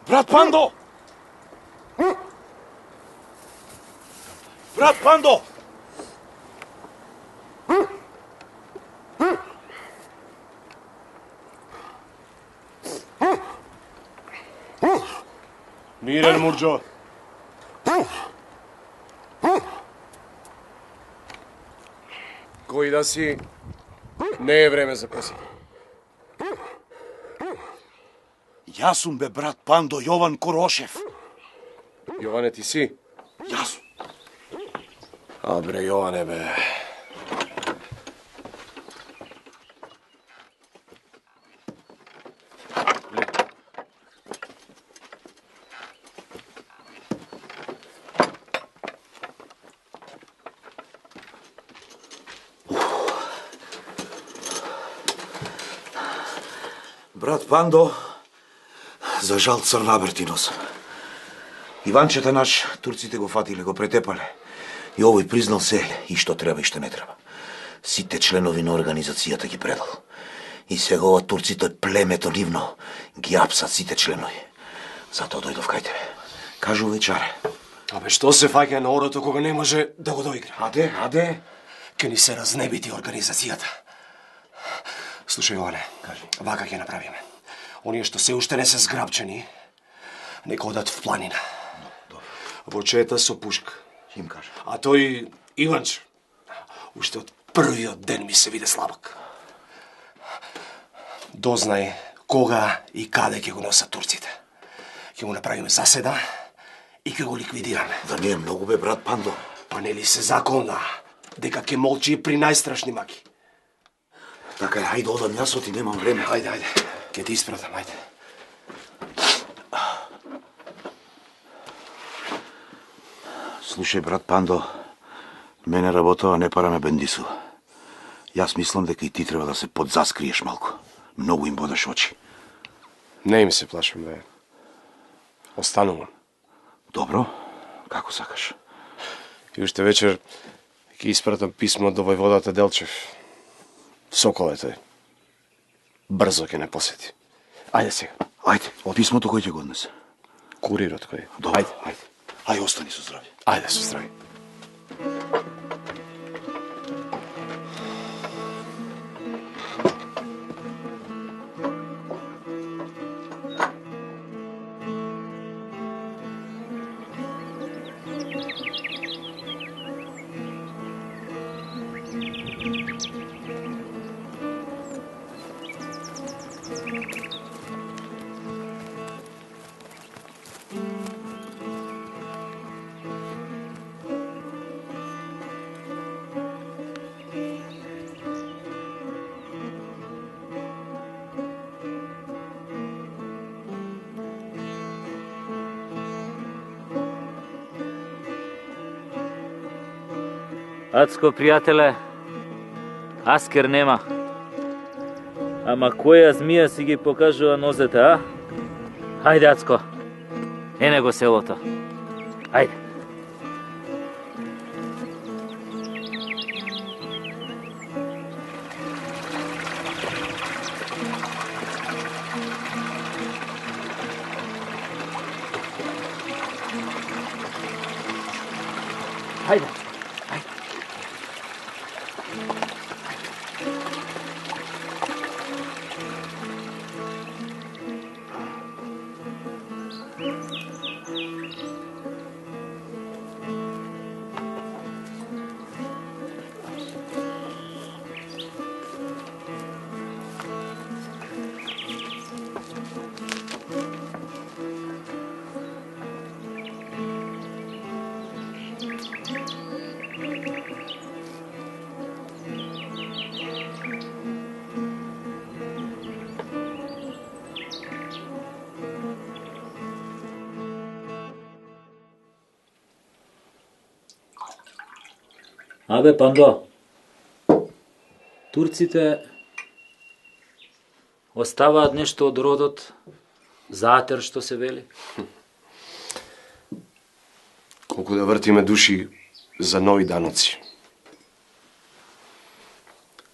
Брат Пандо! Брат Пандо! Мирен, Мурџо. Кој да си, не е време за посета. Јас сум бе брат Пандо, Јован Корошев. Јоване, ти си? Јас сум. А бре, Јоване, бе. Брат Пандо, за жал црна бертинос. Иванчета наш, турците го фатиле, го претепале. И овој признал се и што треба и што не треба. Сите членови на организацијата ги предал. И сега ова турците племето нивно ги апсат сите членови. Затоа дојдов кај тебе. Кажу вечаре. Абе, што се фаќа на орото кога не може да го доигра? Аде? Ке ни се разнебити организацијата. Слушај, Јоване, Кажи. вака ќе направиме. Оние што се уште не се зграбчени, нека одат в планина. Во чета со пушка. Им кажа. А тој Иванч, уште од првиот ден ми се виде слабак. Дознај кога и каде ќе го носат турците. Ќе го направиме заседа и ќе го ликвидираме. Да не е многу бе, брат Пандо. Па нели се законна дека ќе молчи и при најстрашни маки. Така е, хајде одам јас, ти немам време. Ајде, ќе ти испратам, ајде. Слушај, брат Пандо, мене работава не пара ме бендисува. Јас мислам дека и ти треба да се подзаскриеш малку. Многу им бодаш очи. Не им се плашам, бе. Останувам. Добро, како сакаш. И уште вечер ќе испратам писмо до војводата Делчев. Сокол е тој. Брзо ќе не посети. Ајде сега. Ајде, писмото кој ќе го однесе? Курирот кој. Добро, Ајде. Ајде, остани со здравје. Ајде, со здравје. Ацко, пријателе, аскер нема. Ама која змија си ги покажува нозете, а? Хајде, Ацко, ене го селото. Хајде. Хајде. Абе, Пандо, турците оставаат нешто од родот, заатер што се вели? Колку да вртиме души за нови даноци.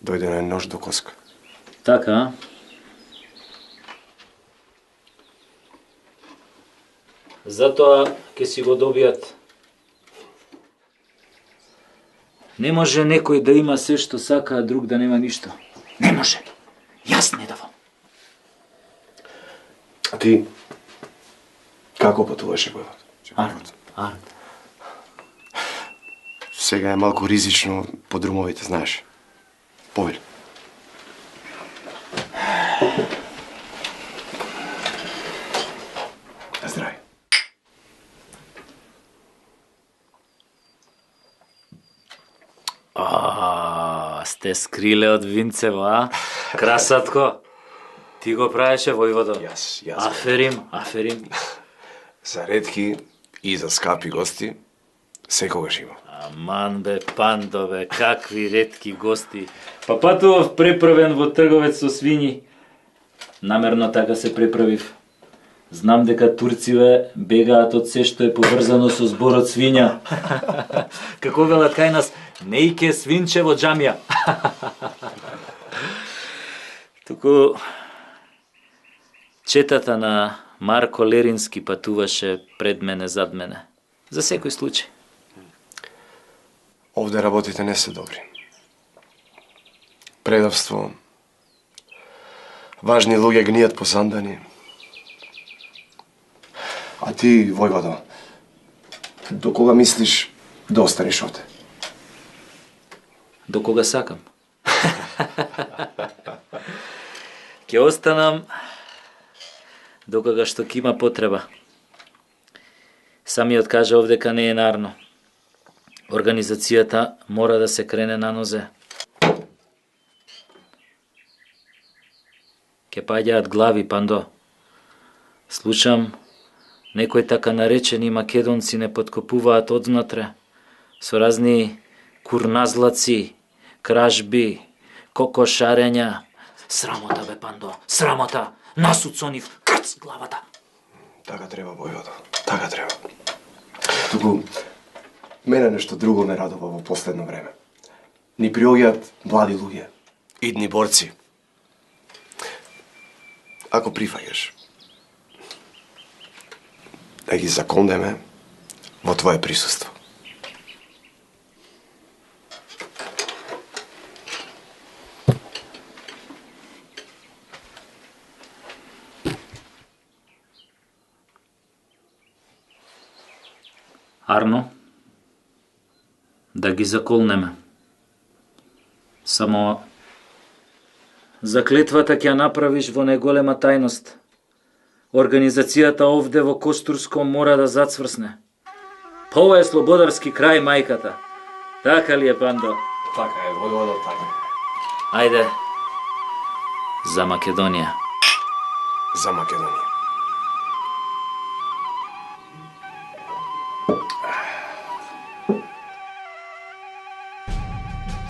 Дојде на нож до коска. Така, а? Затоа ќе си го добијат. Не може некој да има се што сака, а друг да нема ништо. Не може. Јас не давам. А ти како патуваше војвод? Арно. Сега е малку ризично по друмовите, знаеш. Повели. Здрави. Сте скриле од Винцево, а? Красатко. Ти го правеше војводо? Јас. Аферим. За ретки и за скапи гости, секогаш има. Аман бе, Пандо бе, какви ретки гости. Па патував преправен во трговец со свињи. Намерно така се преправив. Знам дека турциве бегаат од се што е поврзано со зборот свиња. Како велат кај нас, нејке свинче во џамија. Туку четата на Марко Лерински патуваше пред мене, зад мене. За секој случај. Овде работите не се добри. Предавство, важни луѓе гнијат по сандани. А ти, војводо, до кога мислиш да останеш овде? До кога сакам. Ќе останам докога што ќе има потреба. Самиот кажа овдека не е нарно. Организацијата мора да се крене на нозе. Ке паѓаат глави, Пандо. Слушам, некои така наречени македонци не подкопуваат однатре, со разни курназлаци, кражби, кокошарења. Срамота бе, Пандо, срамота! Насуд со нив, крц главата! Така треба, војводо, така треба. Туку, мене нешто друго ме радува во последно време. Ни приоѓаат млади луѓе, идни борци. Ако прифаќаш, да ги закондеме во твое присуство. Арно, да ги заколнеме. Само заклетвата ќе направиш во неголема тајност. Организацијата овде во Костурско мора да зацврсне. Па ова е слободарски крај, мајката. Така ли е, Пандо? Така е, војводо, така. Ајде, за Македонија. За Македонија.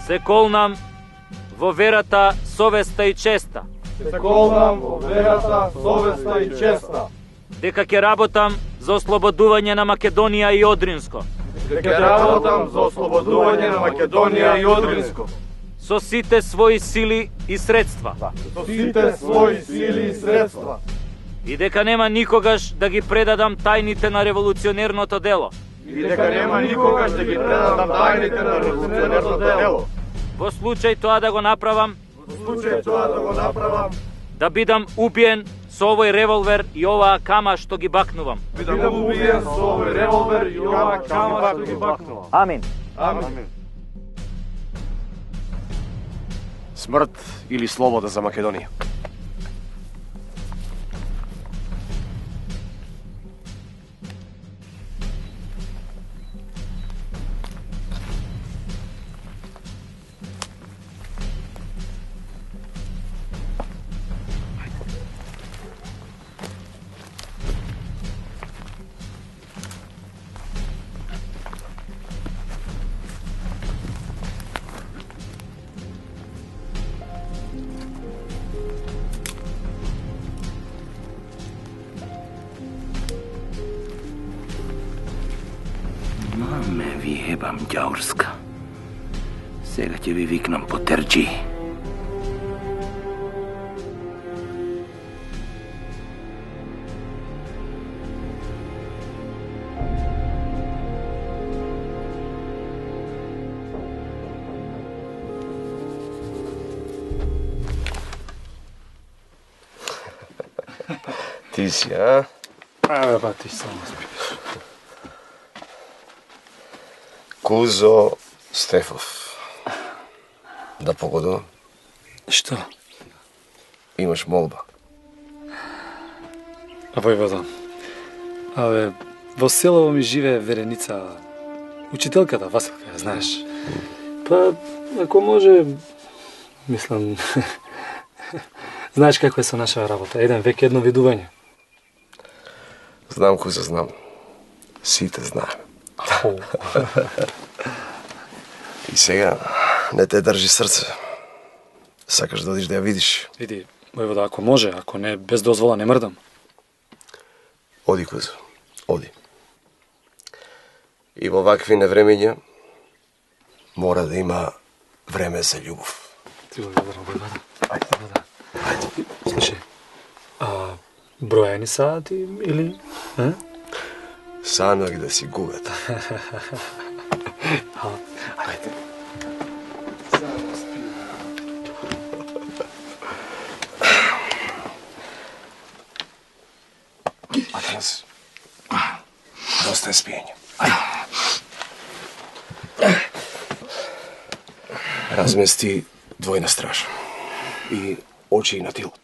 Се колнам во верата, совеста и честа. Се колнам во верата, совеста и честа. Дека ќе работам за ослободување на Македонија и Одринско. Дека работам за ослободување на Македонија и Одринско. Со сите своји сили и средства. Со сите своји сили и средства. И дека нема никогаш да ги предадам тајните на револуционерното дело. И дека нема никогаш да ги предадам тајните на револуционерното дело. Во случај тоа да го направам, да бидам убиен со овој револвер и оваа кама што ги бакнувам. Бидам убиен со овој револвер и оваа кама што ги бакнувам. Амин. Амин. Смрт или слобода за Македонија. Ме ви ебам ѓаурска. Сега ќе ви викнам по терџи. Ти си, а? Абе, ба, ти само спиш. Кузо Стефов. Да погодувам? Што? Имаш молба. Војвода. Абе, во селово ми живее Вереница, учителката Василка, ја знаеш. Па, ако може, мислам, знаеш како е со наша работа, еден век едно видување. Знам Кузо, знам. Сите знаеме. И сега, не те држи срце. Сакаш да одиш да ја видиш. Види, војвода, ако може, ако не, без дозвола не мрдам. Оди, Кузо, оди. И во вакви невремења мора да има време за љубов. Ти го благодарам, војвода. Ајде, војвода. Ајде, слушай, бројани сати или... Санак да си губят. Ајде. Атанас, доста е спиење. Размести двојна стража и очи и на тилот.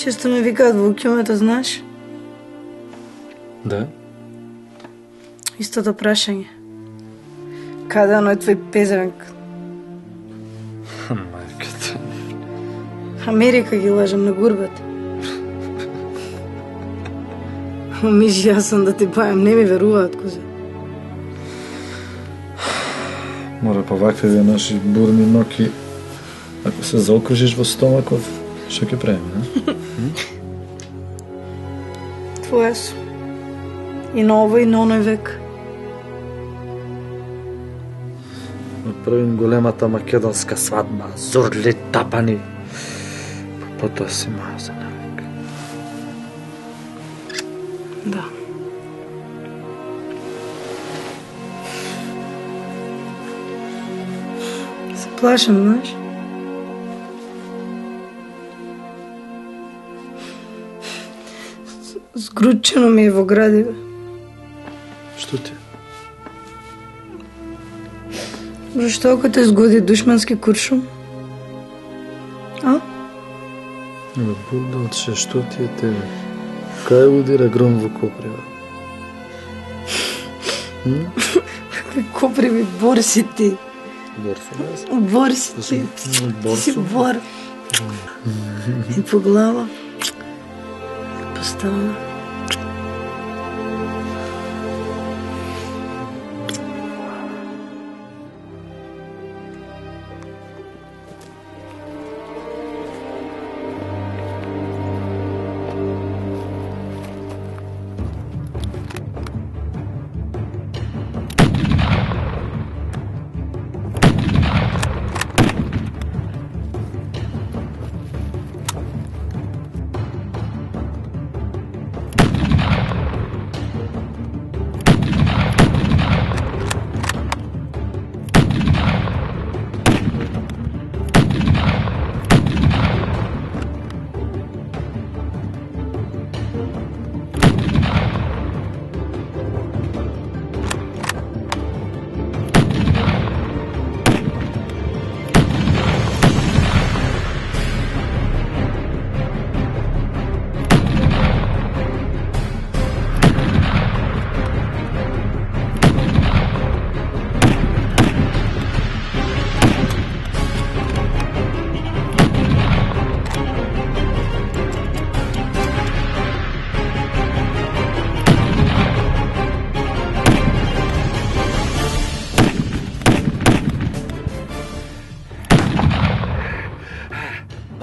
Често ме викаат во кјумето, знаеш? Да? Истото прашање. Каде е оној твој пезевенк? Мајката. Америка ги лажам на гурбет. Мижи, јас сум да ти пајам, не ми веруваат, Кузе. Мора по вакви наши бурни ноки, ако се заокружиш во стомаков, што ќе правиме, а? Твоја сум. И на овој и на оној век. Направим големата македонска свадба, зорли тапани, потоа си моја за навек. Да. Се плашам, знаеш? Згручено ми е во градиве. Што ти? Зашто ако те згоди душмански куршум? А? Бе, бурдалче, што ти е тебе? Кај удира гром во Коприва? Какви коприви борси ти. Борсо, Борси ти. Ти си Борсо? бор. И по глава. Поставена.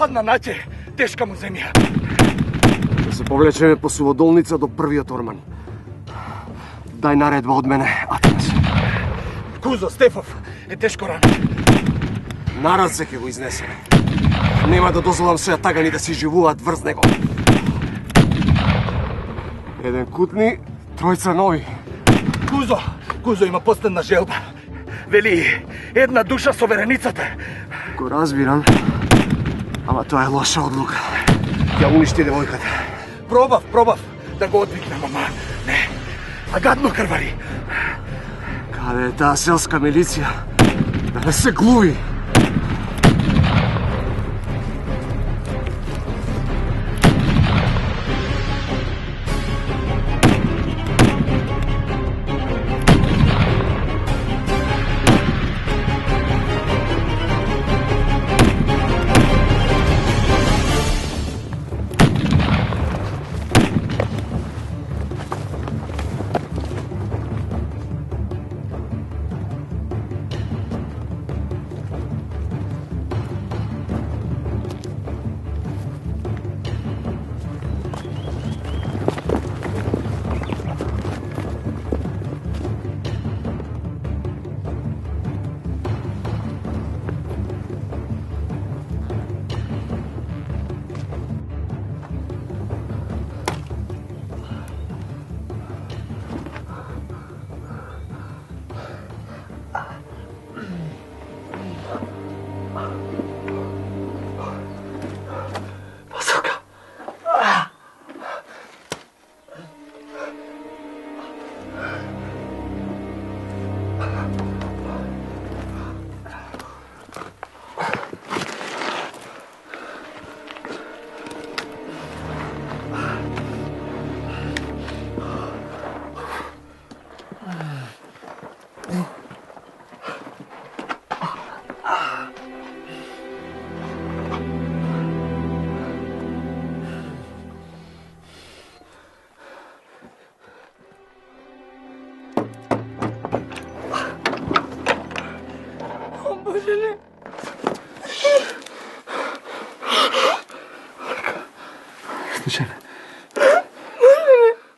падна наќе, тешка му земја. Да се повлечеме по суводолница до првиот орман. Дај наредба од мене, Атанас. Кузо Стефов е тешко ранен. На раце ќе го изнесеме. Нема да дозволам сега тагани да си живуваат врз него. Еден кутни, тројца нови. Кузо има последна желба. Вели, една душа со вереницата. Го разбирам, ама тоа е лоша одлука. Ја уништи девојката. Пробав да го одвикнам, ама не. А гадно крвари. Каде е таа селска милиција? Да не се глуви.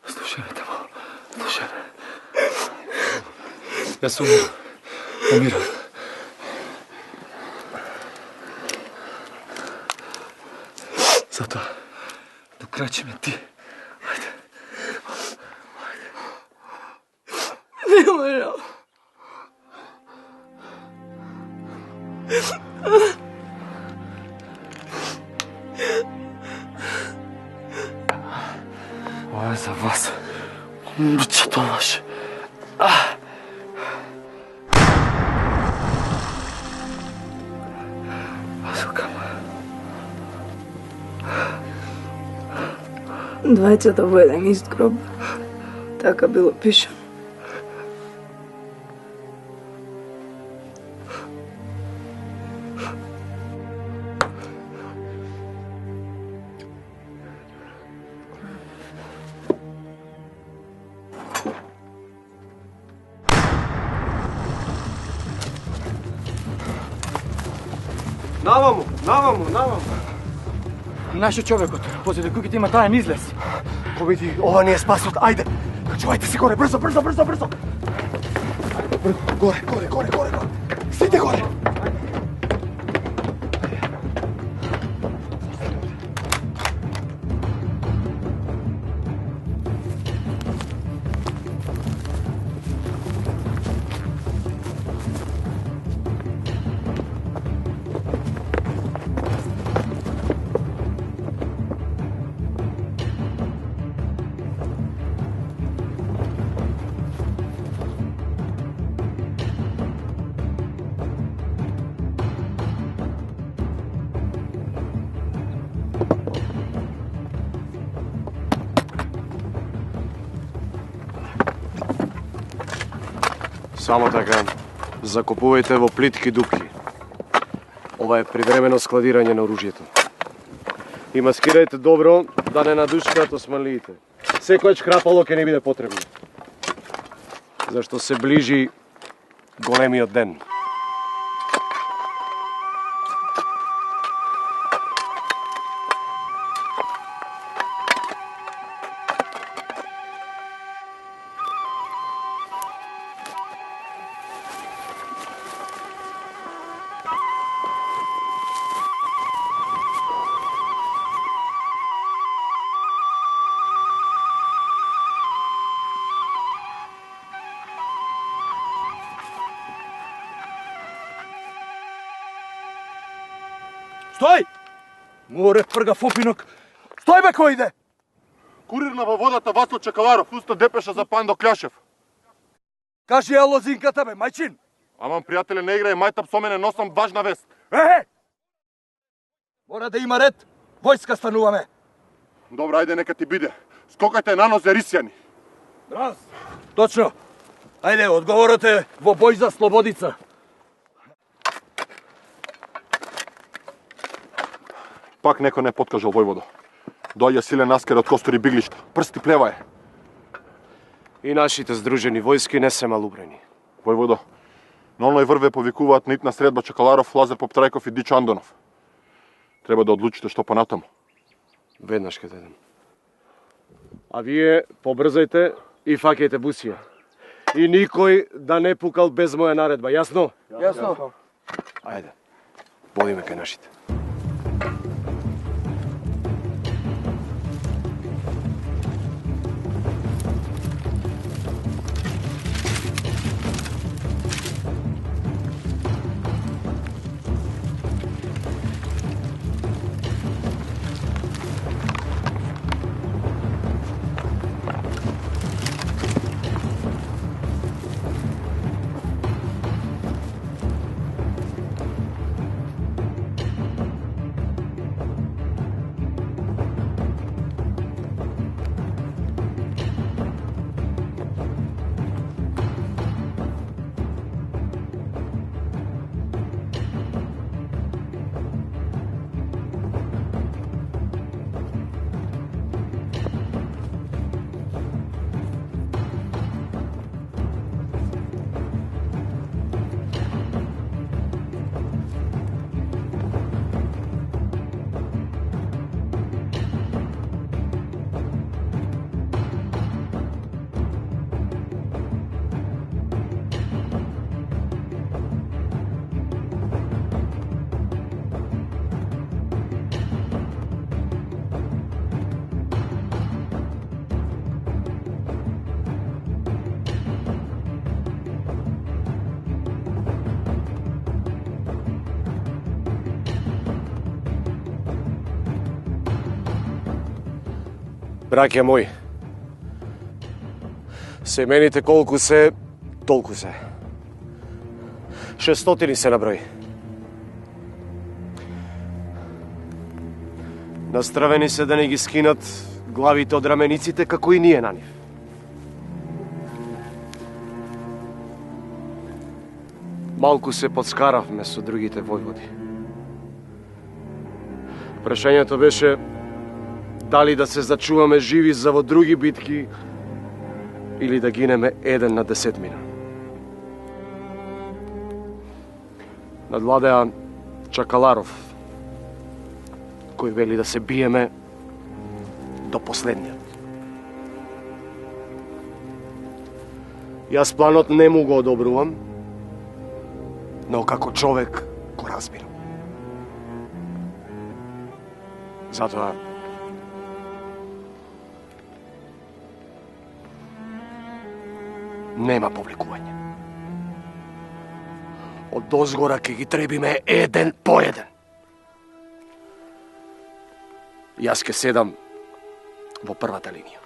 Слушай, тамо. Слушай. Јас умирам. Затоа, до крај ме ти. Ајде. Не можам. Ова е за вас. Мрчето наше. Василка. Двајцата во еден ист гроб. Така било пишано. Наваму. Нашо човекот, позади куќите има тајан излез. Комити, ова не е спасот, ајде! Качувајте се горе, брзо! Горе! Сите горе! Само така, закопувајте во плитки дупки. Ова е привремено складирање на оружјето. И маскирајте добро да не надушкаат османлиите. Секојаш крапало ќе не биде потребно. Зашто се ближи големиот ден. Стој! Море прга фопинок. Стој бе кој иде? Курирна во водата Васло Чекаларов, уста депеша за Пандо Кляшев. Кажи ја лозинката бе, мајчин. Аман пријателе не играе мајтап со мене, носам важна вест. Мора да има ред. Војска стануваме. Добра, ајде нека ти биде. Скокајте на нозе рисјани. Раз. Точно. Ајде, одговорот е во бој за слободица. Пак некој не подкажал војводо. Доаѓа силен аскер од костури биглишта. Прсти плевае. И нашите здружени војски не се малубрени. Војводо, на оној врве повикуваат нитна средба Чекаларов, Лазар Поптрајков и Дичо Андонов. Треба да одлучите што понатаму. Веднаш ќе дадем. А вие побрзајте и фаќајте бусија. И никој да не пукал без моја наредба, јасно? Јасно. Ајде, водиме кај нашите. Браќа мои, семените колку се, толку се. 600 се на број. Настравени се да не ги скинат главите од рамениците, како и ние на нив. Малку се подскаравме со другите војводи. Прашањето беше дали да се зачуваме живи за во други битки или да гинеме еден на 10 мина. Надвладеа Чакаларов, кој вели да се биеме до последниот. Јас планот не му го одобрувам, но како човек го разбирам. Затоа нема повлекување. Од дозгора ќе ги требиме еден по еден. Јас ќе седам во првата линија.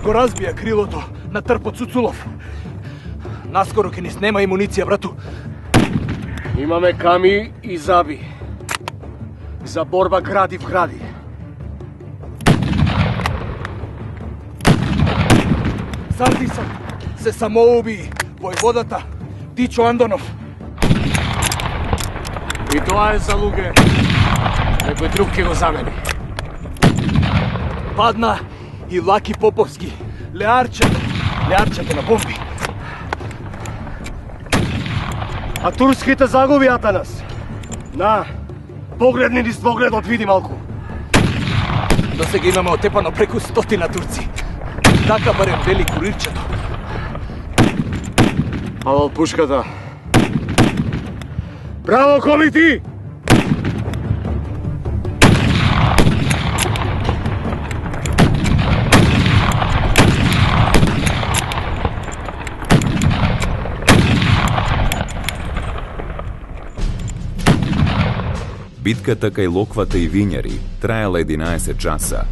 Го разбија крилото на трпот Цуцулов. Наскоро ќе ни снема имуниција, брату. Имаме ками и заби. За борба гради в гради. Сардиса, се самоуби војводата Дичо Андонов. И тоа е за луѓе. Некој друг ќе го замени. Падна и Лаки Поповски, леарчето на бомби. А турските загуби, Атанас? На, погледни низ погледот, види малку. До сега имаме отепано преку 100 турци. Така барем вели курирчето. Алал пушката. Браво, комити! Битката кај Локвата и Вињари траела 11 часа,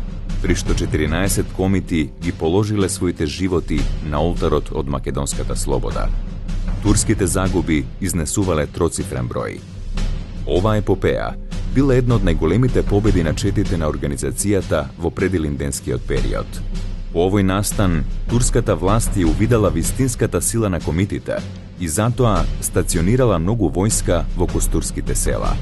при што 14 комити ги положиле своите животи на олтарот од македонската слобода. Турските загуби изнесувале троцифрен број. Ова епопеја била една од најголемите победи на четите на организацијата во предилинденскиот период. По овој настан, турската власт ја увидела вистинската сила на комитите и затоа стационирала многу војска во костурските села.